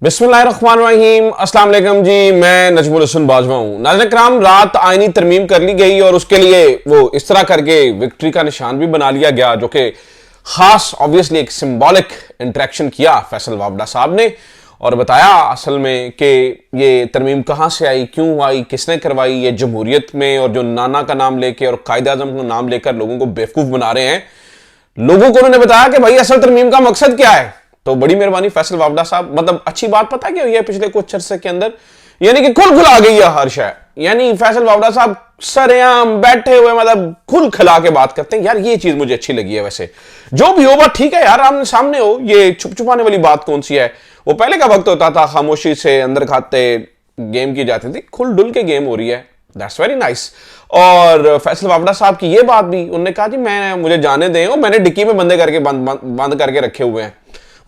बिस्मिल्लाहिर्रहमानिर्रहीम, अस्सलाम वालेकुम जी। मैं नजमुल हसन बाजवा हूँ। नाज़रीन किराम, रात आईनी तरमीम कर ली गई और उसके लिए वो इस तरह करके विक्ट्री का निशान भी बना लिया गया, जो कि खास ऑब्वियसली एक सिंबॉलिक इंटरेक्शन किया फैसल वावड़ा साहब ने और बताया असल में कि ये तरमीम कहाँ से आई, क्यों आई, किसने करवाई। ये जमहूरियत में और जो नाना का नाम लेके और कायद आज़म का नाम लेकर लोगों को बेवकूफ़ बना रहे हैं, लोगों को उन्होंने बताया कि भाई असल तरमीम का मकसद क्या है। तो बड़ी मेहरबानी फैसल वावड़ा साहब, मतलब अच्छी बात पता क्या हुई है पिछले कुछ अरसे के अंदर, यानी कि खुल खुला गई है हर शय। यानी फैसल वावड़ा साहब सरेआम बैठे हुए मतलब खुल खिला के बात करते हैं। यार ये चीज मुझे अच्छी लगी है। वैसे जो भी हो बात ठीक है यार, आमने सामने हो, ये छुप छुपाने वाली बात कौन सी है। वो पहले का वक्त होता था, खामोशी से अंदर खाते गेम की जाती थी, खुल डुल के गेम हो रही है। That's very nice. और फैसल वावड़ा साहब की ये बात भी, उन्होंने कहा जी मुझे जाने दें, और मैंने डिक्की में बंद करके बंद करके रखे हुए हैं,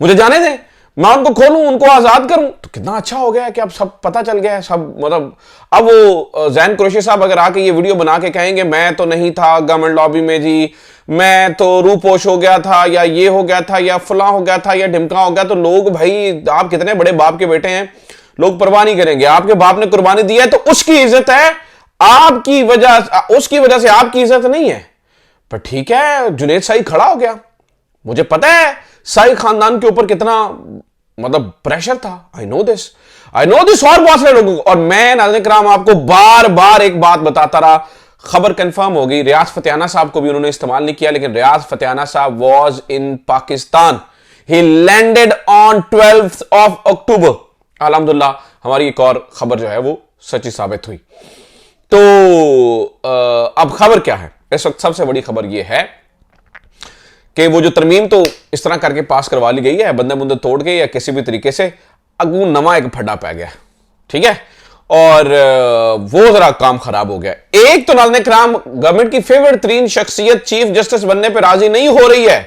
मुझे जाने दें, मैं उनको खोलूं, उनको आजाद करूं। तो कितना अच्छा हो गया कि अब सब पता चल गया है सब। मतलब अब वो जैन कुरैशी साहब अगर आके ये वीडियो बना के कहेंगे मैं तो नहीं था गवर्नमेंट लॉबी में जी, मैं तो रूपोश हो गया था, या ये हो गया था, या फला हो गया था, या ढिमका हो गया, तो लोग, भाई आप कितने बड़े बाप के बेटे हैं, लोग परवाह नहीं करेंगे। आपके बाप ने कुर्बानी दी है तो उसकी इज्जत है, आपकी वजह, उसकी वजह से आपकी इज्जत नहीं है। पर ठीक है, जुनेद साई खड़ा हो गया। मुझे पता है साई खानदान के ऊपर कितना मतलब प्रेशर था। आई नो दिस और बहुत सारे लोगों को। और मैं नाज़रीन किराम आपको बार बार एक बात बताता रहा, खबर कंफर्म हो गई। रियाज फतेहाना साहब को भी उन्होंने इस्तेमाल नहीं किया, लेकिन रियाज फतेहाना साहब was in Pakistan, he landed on 12th of October। अल्हम्दुलिल्लाह हमारी एक और खबर जो है वो सच्ची साबित हुई। तो अब खबर क्या है इस वक्त? सबसे बड़ी खबर यह है कि वो जो तरमीम तो इस तरह करके पास करवा ली गई है, बंदे बुंदे तोड़ के या किसी भी तरीके से, अगू नवा एक फड्डा पै गया, ठीक है, और वो जरा काम खराब हो गया। एक तो नाज़रीन किराम, गवर्नमेंट की फेवरेट तरीन शख्सियत चीफ जस्टिस बनने पर राजी नहीं हो रही है।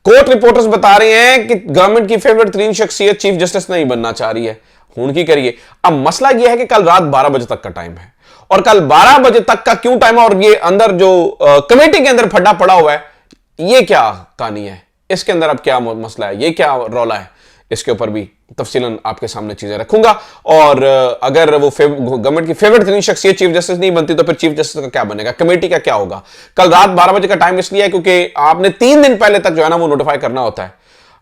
कोर्ट रिपोर्टर्स बता रहे हैं कि गवर्नमेंट की फेवरेट तरीन शख्सियत चीफ जस्टिस नहीं बनना चाह रही है। हूं की करिए। अब मसला यह है कि कल रात 12 बजे तक का टाइम है, और कल 12 बजे तक का क्यों टाइम है, और ये अंदर जो कमेटी के अंदर फड्डा पड़ा हुआ है, ये क्या कहानी है, इसके अंदर अब क्या मसला है, ये क्या रौला है, इसके ऊपर भी तफसीलन आपके सामने चीजें रखूंगा। और अगर वो गवर्नमेंट की फेवरेट तरीन शख्सियत चीफ जस्टिस नहीं बनती तो फिर चीफ जस्टिस का क्या बनेगा, कमेटी का क्या होगा। कल रात 12 बजे का टाइम इसलिए है क्योंकि आपने 3 दिन पहले तक जो है ना वो नोटिफाई करना होता है,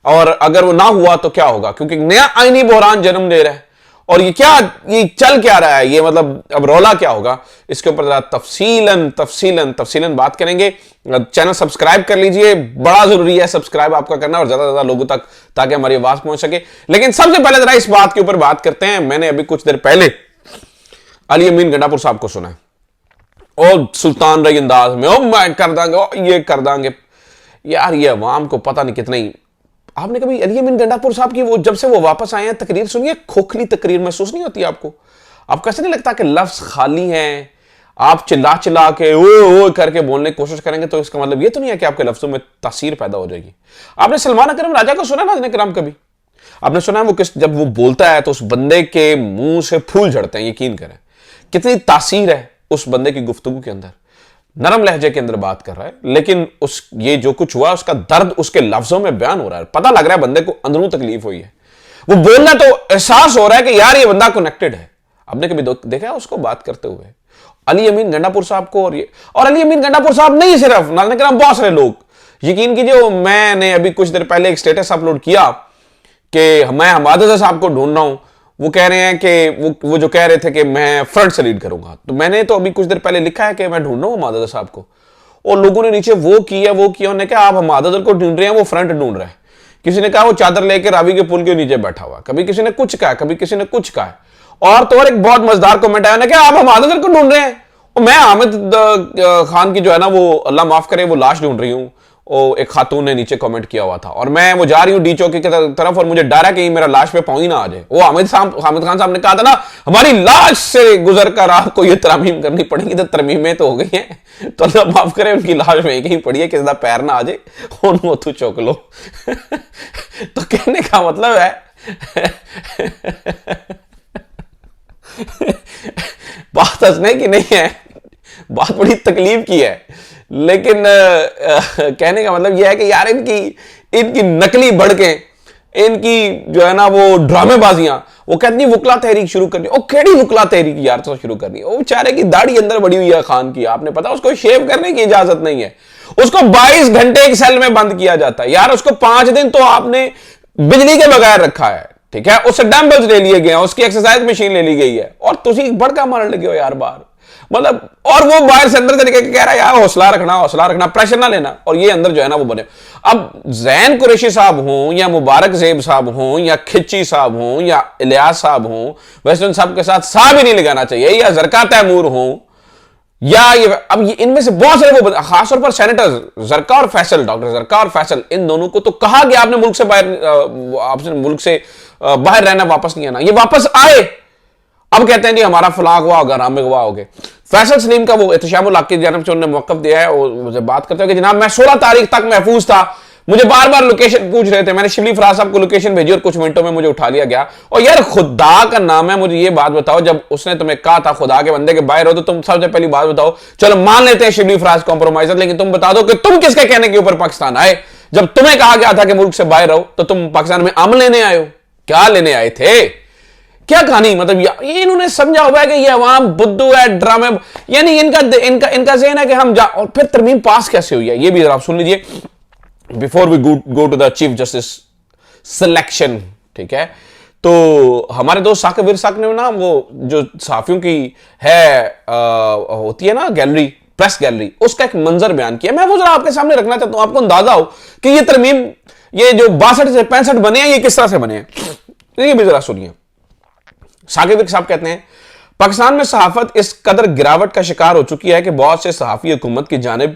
और अगर वो ना हुआ तो क्या होगा, क्योंकि नया आईनी बहरान जन्म ले रहा है। और ये चल क्या रहा है, ये मतलब अब रौला क्या होगा, इसके ऊपर जरा तफसीलन बात करेंगे। चैनल सब्सक्राइब कर लीजिए, बड़ा जरूरी है सब्सक्राइब आपका करना, और ज्यादा से ज्यादा लोगों तक, ताकि हमारी आवाज पहुंच सके। लेकिन सबसे पहले जरा इस बात के ऊपर बात करते हैं। मैंने अभी कुछ देर पहले अली अमीन गंडापुर साहब को सुना है, और सुल्तान रही अंदाज में, ओ मैं कर दांगे, ओ ये कर दांगे। यार ये अवाम को पता नहीं कितनी, आपने कभी अली अमीन गंडापुर साहब की वो जब से वो वापस आए हैं तकरीर सुनिए, खोखली तकरीर महसूस नहीं होती आपको? आपको ऐसा नहीं लगता कि लफ्ज खाली हैं, आप चिल्ला चिल्ला के ओ करके बोलने की कोशिश करेंगे तो इसका मतलब ये तो नहीं है कि आपके लफ्जों में तासीर पैदा हो जाएगी। आपने सलमान अकरम राजा को सुना ना किराम? कभी आपने सुना है वो जब वो बोलता है तो उस बंदे के मुंह से फूल झड़ते हैं। यकीन करें कितनी तासीर है उस बंदे की गुफ्तगू के अंदर, नरम लहजे के अंदर बात कर रहा है, लेकिन ये जो कुछ हुआ उसका दर्द उसके लफ्जों में बयान हो रहा है। पता लग रहा है बंदे को अंदरूं तकलीफ हुई है, वो बोलना तो एहसास हो रहा है कि यार ये बंदा कनेक्टेड है। आपने कभी देखा है उसको बात करते हुए, अली अमीन गंडापुर साहब को? और अली अमीन गंडापुर साहब नहीं सिर्फ, नाज़रीन किराम बहुत सारे लोग, यकीन कीजिए, मैंने अभी कुछ देर पहले एक स्टेटस अपलोड किया कि मैं हमाद साहब को ढूंढ रहा हूं। वो कह रहे हैं कि वो जो कह रहे थे कि मैं फ्रंट से लीड करूंगा, तो मैंने तो अभी कुछ देर पहले लिखा है कि मैं ढूंढ रहा हूं हमाद साहब को, और लोगों ने नीचे वो किया उन्होंने कहा आप हमाद को ढूंढ रहे हैं, वो फ्रंट ढूंढ रहा है। किसी ने कहा वो चादर लेकर रावी के पुल के नीचे बैठा हुआ, कभी किसी ने कुछ कहा, कभी किसी ने कुछ कहा। और तो और एक बहुत मजेदार कमेंट आया ना कि आप हमाद को ढूंढ रहे हैं, और मैं हामिद खान की जो है ना वो अल्लाह माफ करे वो लाश ढूंढ रही हूँ। वो एक खातून ने नीचे कमेंट किया हुआ था, और मैं वो जा रही हूँ डी चौकी की तरफ, और मुझे डर है कि मेरा लाश पे पाँव ही ना आ जाए। वो हामिद खान साहब ने कहा था ना हमारी लाश से गुजर कर आपको ये तरमीम करनी पड़ेगी, तो तरमीमें तो हो गई हैं, तो अल्लाह माफ करे उनकी लाश में कहीं पड़ी है, किसी का पैर ना आ जाए, उनको तो चौक लो। तो कहने का मतलब है बात हंसने की नहीं है, बात बड़ी तकलीफ की है, लेकिन कहने का मतलब यह है कि यार इनकी नकली बढ़ के इनकी जो है ना वो ड्रामेबाजियां, वो कहती है वकला तहरीक शुरू करनी। ओ केड़ी वकला तहरीक यार तो शुरू करनी, वो बेचारे की दाढ़ी अंदर बड़ी हुई है खान की, आपने पता उसको शेव करने की इजाजत नहीं है, उसको 22 घंटे एक सेल में बंद किया जाता है यार, उसको 5 दिन तो आपने बिजली के बगैर रखा है, ठीक है, उससे डंबल्स ले लिए गए हैं, उसकी एक्सरसाइज मशीन ले ली गई है, और तुम बड़का मारने लगे हो यार बाहर, मतलब, और वो बाहर से अंदर तरीके कह रहा है यार हौसला रखना, प्रेशर ना लेना, और ये अंदर जो है ना वो बने। अब जैन कुरैशी साहब हों या मुबारक ज़ेब साहब हों या खिच्ची साहब हों या इलियास साहब हों, वैसे उन सब के साथ साहब ही नहीं लगाना चाहिए, या जरका तैमूर हों, या ये अब ये इनमें से बहुत सारे वो खासतौर पर सेनेटर्स जरका और फैसल, डॉक्टर जरका और फैसल, इन दोनों को तो कहा गया आपने मुल्क से बाहर, आपसे मुल्क से बाहर रहना, वापस नहीं आना, ये वापस आए, अब कहते हैं जी हमारा फलां गवाह होगा, राम गवाह हो गए। फैसल सलीम का वो एहतशामुल हक की जानब से उन्होंने मौक़िफ़ दिया है, और मुझे बात करते हैं कि जनाब मैं 16 तारीख तक महफूज था, मुझे बार बार लोकेशन पूछ रहे थे, मैंने शिबली फराज साहब को लोकेशन भेजी और कुछ मिनटों में मुझे उठा लिया गया। और यार खुदा का नाम है, मुझे ये बात बताओ, जब उसने तुम्हें कहा था खुदा के बंदे के बाहर हो, तो तुम सबसे पहली बात बताओ, चलो मान लेते हैं शिबली फराज कॉम्प्रोमाइजर, लेकिन तुम बता दो कि तुम किसके कहने के ऊपर पाकिस्तान आए? जब तुम्हें कहा गया था कि मुल्क से बाहर रहो, तो तुम पाकिस्तान में अमन लेने आए हो, क्या लेने आए थे? क्या कहानी, मतलब ये इन्होंने समझा हुआ है कि ये अवाम बुद्धू है, ड्रामे, यानी इनका ज़हन है कि हम जा, और फिर तरमीम पास कैसे हुई है ये भी जरा आप सुन लीजिए before we go to the chief justice selection, ठीक है। तो हमारे दोस्त साकिब विरसाक ने ना वो जो सहाफियों की होती है ना गैलरी, प्रेस गैलरी, उसका एक मंजर बयान किया, मैं वो जरा आपके सामने रखना चाहता हूं, आपको अंदाजा हो कि ये तरमीम, ये जो 62 से 65 बने हैं, ये किस तरह से बने हैं, ये भी जरा सुनिए। साकिब साहब कहते हैं पाकिस्तान में सहाफत इस कदर गिरावट का शिकार हो चुकी है कि बहुत से सहाफी हुकूमत की जानिब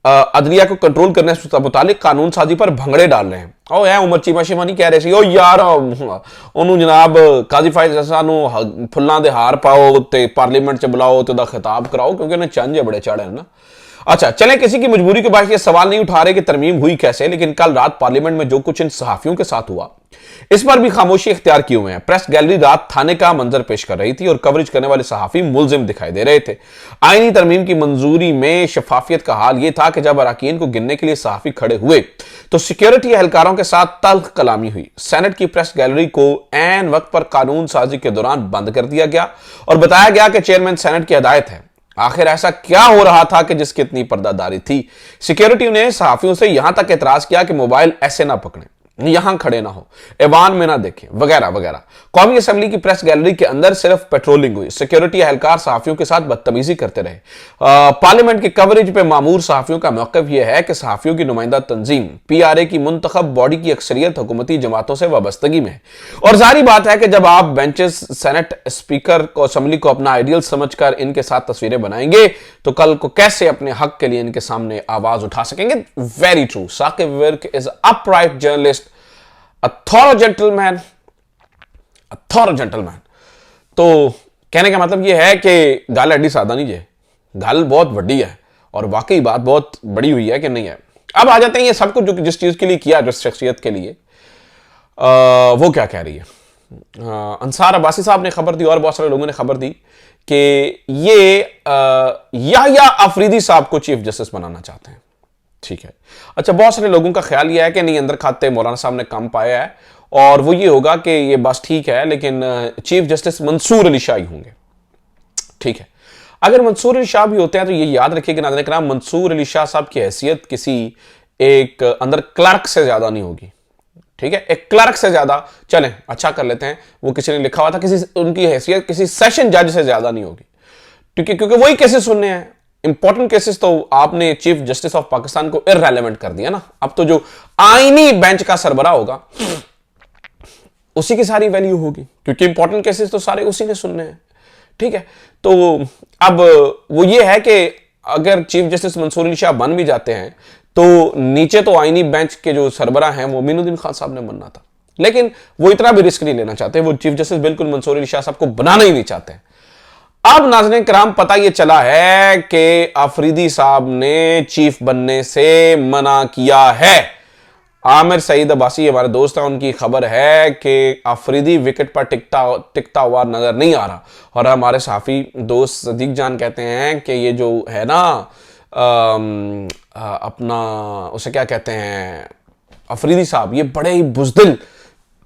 अदलिया को कंट्रोल करने से मुतालिक कानून साजी पर भंगड़े डाल रहे हैं। ओ है उमर चीमा शिमा नहीं कह रहे सी, ओ यार ओनू जनाब काजी फाइज सानू फुल्लां दे हार पाओ ते पार्लीमेंट च बुलाओ ते दा खिताब कराओ, क्योंकि उन्हें चंज बड़े चढ़े हैं ना। अच्छा चलें, किसी की मजबूरी के बाद ये सवाल नहीं उठा रहे कि तरमीम हुई कैसे, लेकिन कल रात पार्लियामेंट में जो कुछ इन सहाफियों के साथ हुआ इस पर भी खामोशी इख्तियार किए हुए हैं। प्रेस गैलरी रात थाने का मंजर पेश कर रही थी और कवरेज करने वाले सहाफी मुलजिम दिखाई दे रहे थे। आईनी तरमीम की मंजूरी में शफाफियत का हाल यह था कि जब अरकान को गिनने के लिए सहाफी खड़े हुए तो सिक्योरिटी एहलकारों के साथ तल्ख कलामी हुई। सेनेट की प्रेस गैलरी को ऐन वक्त पर कानून साजी के दौरान बंद कर दिया गया और बताया गया कि चेयरमैन सेनेट की हिदायत है। आखिर ऐसा क्या हो रहा था कि जिसकी इतनी पर्दादारी थी? सिक्योरिटी ने सहाफियों से यहां तक एतराज किया कि मोबाइल ऐसे ना पकड़ें, यहां खड़े ना हो, ऐवान में ना देखें, वगैरह वगैरह। कौमी असेंबली की प्रेस गैलरी के अंदर सिर्फ पेट्रोलिंग हुई। सिक्योरिटी एहलकार सहाफियों के साथ बदतमीजी करते रहे। पार्लियामेंट की कवरेज पे मामूर सहाफियों का मौक़िफ़ यह है कि सहाफियों की नुमाइंदा तंजीम PRA की मुंतखब बॉडी की अक्सरियत हुकूमती जमातों से वाबस्तगी में है, और जारी बात है कि जब आप बेंचेस सेनेट स्पीकर को असेंबली को अपना आइडियल समझकर इनके साथ तस्वीरें बनाएंगे तो कल को कैसे अपने हक के लिए इनके सामने आवाज उठा सकेंगे। Very true, Saqib Virk is upright journalist, a thorough gentleman, a thorough gentleman। तो कहने का मतलब यह है कि गाल एडी सादा नहीं है, गाल बहुत बड़ी है और वाकई बात बहुत बड़ी हुई है कि नहीं है। अब आ जाते हैं ये सब कुछ जो जिस चीज के लिए किया, जिस शख्सियत के लिए, वो क्या कह रही है। अंसार अब्बासी साहब ने खबर दी और बहुत सारे लोगों ने खबर दी कि ये याह्या अफरीदी साहब को चीफ जस्टिस बनाना चाहते हैं। ठीक है, अच्छा, बहुत सारे लोगों का ख्याल यह है कि नहीं, अंदर खाते मौलाना साहब ने काम पाया है और वो ये होगा कि ये बस ठीक है, लेकिन चीफ जस्टिस मंसूर अली शाह ही होंगे। ठीक है, अगर मंसूर अली शाह भी होते हैं तो ये याद रखिए कि नाज़रीन किराम, मंसूर अली शाह साहब की हैसियत किसी एक अंदर क्लर्क से ज्यादा नहीं होगी। ठीक है, एक क्लर्क से ज्यादा, चलें अच्छा कर लेते हैं, वो किसी ने लिखा हुआ था, किसी उनकी हैसियत किसी सेशन जज से ज्यादा नहीं होगी, क्योंकि वही केसेस सुनने हैं। इंपॉर्टेंट केसेस तो आपने चीफ जस्टिस ऑफ पाकिस्तान को इररेलेवेंट कर दिया ना। अब तो जो आईनी बेंच का सरबरा होगा उसी की सारी वैल्यू होगी, क्योंकि इंपॉर्टेंट केसेस तो सारे उसी ने सुनने हैं। ठीक है, तो अब वो ये है कि अगर चीफ जस्टिस मंसूर अली शाह बन भी जाते हैं तो नीचे तो आईनी बेंच के जो सरबरा हैं वो मीनुद्दीन खान साहब ने बनना था, लेकिन वो इतना भी रिस्क नहीं लेना चाहते। वो चीफ जस्टिस बिल्कुल मंसूर अली शाह साहब को बनाना ही नहीं चाहते। अब नाज़रीन किराम, पता यह चला है कि अफरीदी साहब ने चीफ बनने से मना किया है। आमिर सईद अब्बासी हमारे दोस्त हैं, उनकी खबर है कि अफरीदी विकेट पर टिकता हुआ नजर नहीं आ रहा, और हमारे साफी दोस्त सदीक जान कहते हैं कि ये जो है ना अपना उसे क्या कहते हैं, अफरीदी साहब, ये बड़े ही बुज़दिल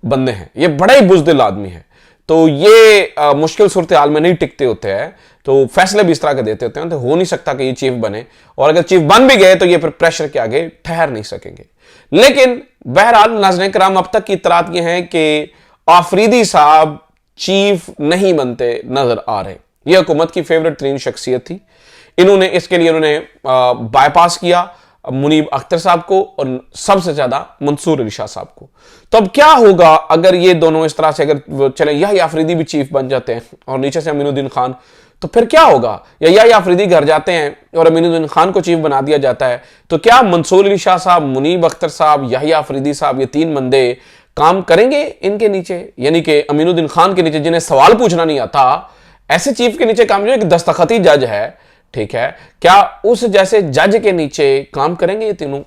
बंदे हैं, ये बड़ा ही बुज़दिल आदमी है, तो ये मुश्किल सूरत हाल में नहीं टिकते होते हैं, तो फैसले भी इस तरह के देते होते हैं, तो हो नहीं सकता कि ये चीफ बने, और अगर चीफ बन भी गए तो ये फिर प्रेशर के आगे ठहर नहीं सकेंगे। लेकिन बहरहाल नाज़रीन किराम, अब तक की इत्तलात ये हैं कि आफरीदी साहब चीफ नहीं बनते नजर आ रहे। ये हुकूमत की फेवरेट तरीन शख्सियत थी, इन्होंने इसके लिए उन्होंने बाईपास किया मुनीब अख्तर साहब को और सबसे ज्यादा मंसूर अली शाह साहब को। तो अब क्या होगा अगर ये दोनों इस तरह से अगर चले, यही आफरीदी भी चीफ बन जाते हैं और नीचे से अमीनुद्दीन खान, तो फिर क्या होगा? या यही आफरीदी घर जाते हैं और अमीनुद्दीन खान को चीफ बना दिया जाता है, तो क्या मंसूर अली शाह साहब, मुनीब अख्तर साहब, यही आफरीदी साहब, ये तीन बंदे काम करेंगे इनके नीचे, यानी कि अमीनुद्दीन खान के नीचे जिन्हें सवाल पूछना नहीं आता, ऐसे चीफ के नीचे काम जो एक दस्तखती जज है, ठीक है, क्या उस जैसे जज के नीचे काम करेंगे ये तीनों?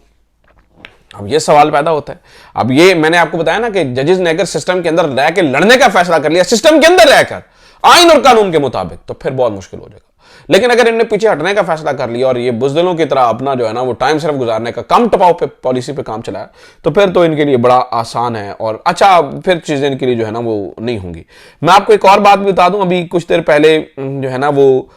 अब ये सवाल पैदा होता है। अब ये मैंने आपको बताया ना कि जजेस ने अगर सिस्टम के अंदर रह के लड़ने का फैसला कर लिया, सिस्टम के अंदर रहकर आइन और कानून के मुताबिक, तो फिर बहुत मुश्किल हो जाएगा। लेकिन अगर इन्होंने पीछे हटने का फैसला कर लिया और ये बुज़दिलों की तरह अपना जो है ना वो टाइम सिर्फ गुजारने का, कम टपाव पे पॉलिसी पे काम चलाया, तो फिर तो इनके लिए बड़ा आसान है और अच्छा फिर चीजें इनके लिए जो है ना वो नहीं होंगी। मैं आपको एक और बात भी बता दूं, अभी कुछ देर पहले जो है ना वो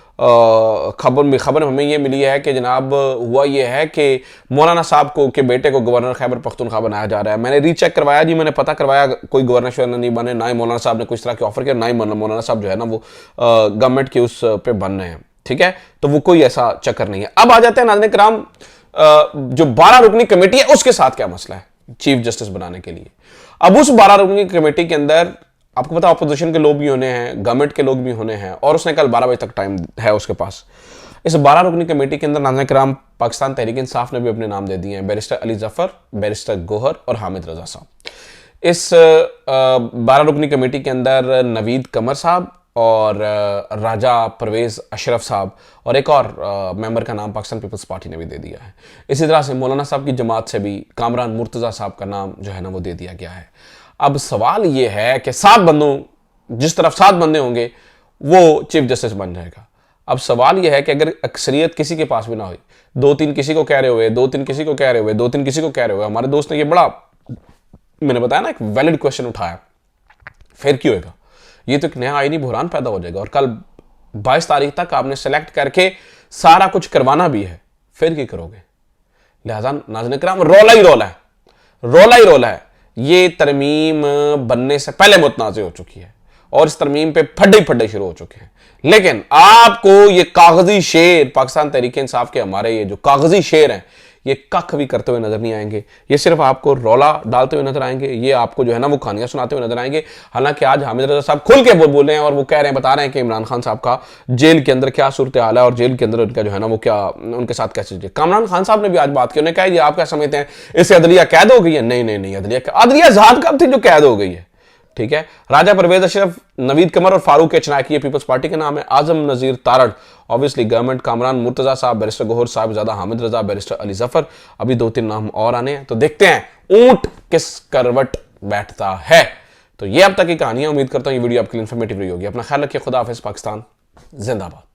खबर हमें ये मिली है कि जनाब हुआ ये है कि मौलाना साहब को के बेटे को गवर्नर खैबर पख्तूनख्वा बनाया जा रहा है। मैंने रीचेक करवाया जी, मैंने पता करवाया, कोई गवर्नर शवर्नर नहीं बने, ना ही मौलाना साहब ने कुछ तरह की ऑफर किया, ना ही मौलाना साहब जो है ना वो गवर्नमेंट के उस पे बन रहे हैं, ठीक है, तो वो कोई ऐसा चक्कर नहीं है। अब आ जाते हैं नाज़रीन किराम, जो 12 रुकनी कमेटी है उसके साथ क्या मसला है चीफ जस्टिस बनाने के लिए। अब उस 12 रुकनी कमेटी के अंदर आपको पता अपोजिशन के लोग भी होने हैं, गवर्नमेंट के लोग भी होने हैं, और उसने कल 12 बजे तक टाइम है उसके पास। इस 12 रुकनी कमेटी के अंदर नाज़रीन किराम पाकिस्तान तहरीक इंसाफ ने भी अपने नाम दे दिए हैं, बैरिस्टर अली जफर, बैरिस्टर गोहर और हामिद रजा साहब। इस 12 रुकनी कमेटी के अंदर नवीद कमर साहब और राजा परवेज अशरफ साहब और एक और मेंबर का नाम पाकिस्तान पीपल्स पार्टी ने भी दे दिया है। इसी तरह से मौलाना साहब की जमात से भी कामरान मुर्तज़ा साहब का नाम जो है ना वो दे दिया गया है। अब सवाल ये है कि 7 बंदों, जिस तरफ 7 बंदे होंगे वो चीफ जस्टिस बन जाएगा। अब सवाल यह है कि अगर अक्सरियत किसी के पास भी ना हुई, 2-3 किसी को कह रहे हुए, 2-3 किसी को कह रहे हुए, 2-3 किसी को कह रहे हुए, हमारे दोस्त ने ये बड़ा, मैंने बताया ना, एक वैलिड क्वेश्चन उठाया, फिर क्यों होगा? ये तो एक नया आईनी बुहरान पैदा हो जाएगा और कल 22 तारीख तक आपने सेलेक्ट करके सारा कुछ करवाना भी है, फिर क्या करोगे? लिहाजा नाज़रीन किराम रोला ही रोला है, रोला ही रोला है। ये तरमीम बनने से पहले मुतनाज़ हो चुकी है और इस तरमीम पे फड्डे शुरू हो चुके हैं। लेकिन आपको ये कागजी शेर पाकिस्तान तहरीक इंसाफ के, हमारे ये जो कागजी शेर हैं, ये कख भी करते हुए नजर नहीं आएंगे। ये सिर्फ आपको रौला डालते हुए नजर आएंगे, ये आपको जो है ना वो कहानियां सुनाते हुए नजर आएंगे। हालांकि आज हामिद रजा साहब खुल के बोल रहे हैं और वो कह रहे हैं, बता रहे हैं कि इमरान खान साहब का जेल के अंदर क्या सूरत हाल है और जेल के अंदर उनका जो है ना वो क्या, उनके साथ कैसे। कामरान खान साहब ने भी आज बात की, उन्होंने कहा ये आप क्या समझते हैं इससे अदलिया कैद हो गई है? नहीं, अदलिया ज़ात कब थी जो कैद हो गई है? ठीक है, राजा परवेज अशरफ, नवीद कमर और फारूक चनाकी, ये पीपल्स पार्टी के नाम है। आजम नजीर तारड़ ऑब्वियसली गवर्नमेंट, कामरान मुर्तजा साहब, बैरिस्टर गोहर साहब ज़्यादा, हामिद रजा, बैरिस्टर अली जफर, अभी 2-3 नाम और आने हैं, तो देखते हैं ऊंट किस करवट बैठता है। तो ये अब तक की कहानी है, उम्मीद करता हूं ये वीडियो आपके लिए इंफॉर्मेटिव रही होगी। अपना ख्याल रखिए, खुदा हाफिज़, पाकिस्तान जिंदाबाद।